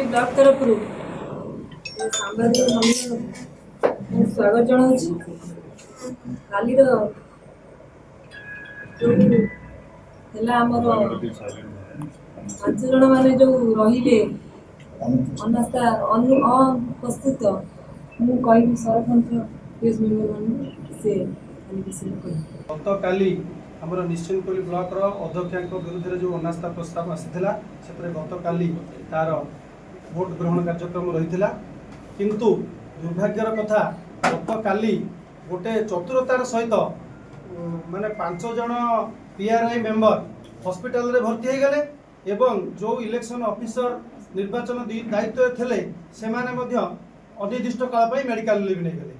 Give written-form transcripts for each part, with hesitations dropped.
Block तरफ सांबादिक स्वागत जनाऊँ काली आमर 5 जन मैंने जो रहिले अनास्था अनुपस्थित मुझे कह सरपंच से गत काली आमर निश्चिंतकोइली ब्लॉक अध्यक्ष विरुद्ध जो अनास्था प्रस्ताव आसाला से गत काली तार भोट ग्रहण कार्यक्रम रही किंतु दुर्भाग्यर कथा गत काली गोटे चतुरतार सहित माने 5 जन पीआरआई मेंबर हॉस्पिटल रे भर्ती हो गले एवं जो इलेक्शन ऑफिसर निर्वाचन दायित्व थे से अनिर्दिष्ट काल मेडिकल लिव नहीं गले।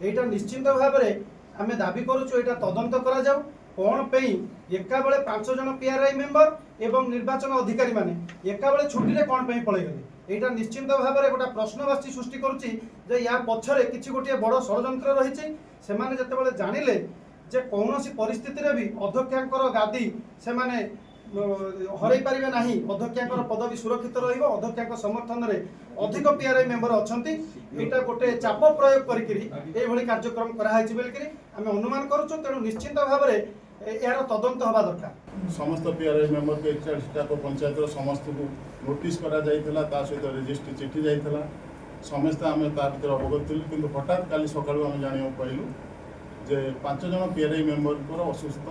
यहाँ निश्चिंत भाव में आम दाबी करुचु यहाँ तदंत करा जाऊ कौन पे एका बेले 5 जन पीआरआई मेंबर एवं निर्वाचन अधिकारी माने एका बेले छुट्टी रे कौन पे पलैगले। यहाँ निश्चिंत भाव में गोटे प्रश्नवाची सृष्टि करुच्ची या पछरे किसी गोटे बड़ षड्यंत्र रही से जिते जानिले जे कौन सी परिस्थिति रे भी अध्यक्षांकर गादी से हरई पारे ना अध्यक्षांकर पदवी सुरक्षित रध्यक्षा समर्थन में अधिक पीआरआई मेंबर अच्छा यहाँ गोटे चाप प्रयोग कर कार्यक्रम कराई बोलिकी आम अनुमान करुचु। तेणु निश्चिंत भाव में यार तदंत हवा दरकार। समस्त पीआरआई मेंबर के 41 पंचायत समस्त को नोटिस करा जाइथिला सहित रजिस्ट्री चिठी जाइथिला समस्त आम तार अवगत थी कि हठात काली सकाळु आम जानिया पाइलु जे 5 जन पीआरआई मेंबर असुस्थ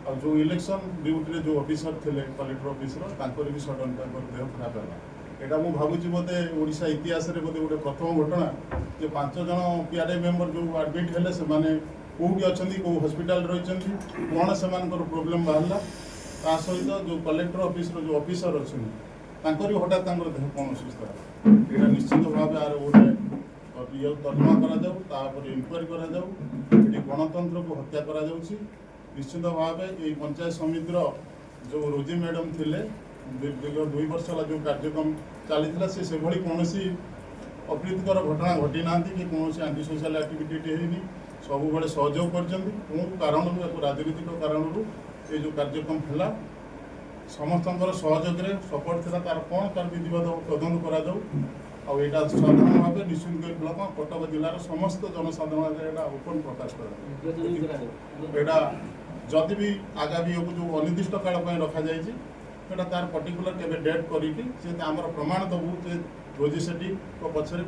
और जो इलेक्शन ड्यूटी जो ऑफिसर थे कलेक्टर ऑफिसर भी सडन देह खराब है। यहाँ मुझे भावुँ बोधे ओडिशा इतिहास रे बोधे गोटे प्रथम घटना जे 5 जन पीआरआई मेंबर जो एडमिट हेले से माने कौटी अच्छा कौ हस्पिटाल रही कौन से प्रोब्लेम बाहर ता सहित जो कलेक्टर ऑफिस जो ऑफिसर अच्छा हठात देह कौन असुस्थ है। यहाँ निश्चित भाव आर गोटे तर्जमा कर इनक्वारी कर गणतंत्र को हत्या कर निश्चित भाव ये पंचायत समितिर जो रोजी मैडम थे दीर्घ 2 वर्ष जो कार्यक्रम चली से कौन अप्रीतिकर घटना घटी ना कि कौन आंटी सोशल एक्टिविटी है सब बड़े सहयोग कर कारण राजनीतिक कारण ये जो कार्यक्रम है समस्त सहयोग सपोर्ट था तार कौन तार विधिवत तदंत करा साधारण भाव निश्चिंत ब्लॉक कटक जिलार समस्त जनसाधारण ओपन प्रकाश कर जदि भी आगामी जो अनिर्दिष्ट काल रखा जाए तार पर्टिकुलर केबे डेट करके आम प्रमाण दबू जे रोजी सेठी पछरे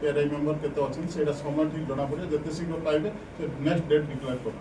पीआरआई मेंबर केते अच्छे से समय ठीक जना पड़े जिते शीघ्र पाइबे नेक्स्ट डेट डिक्लेयर कर।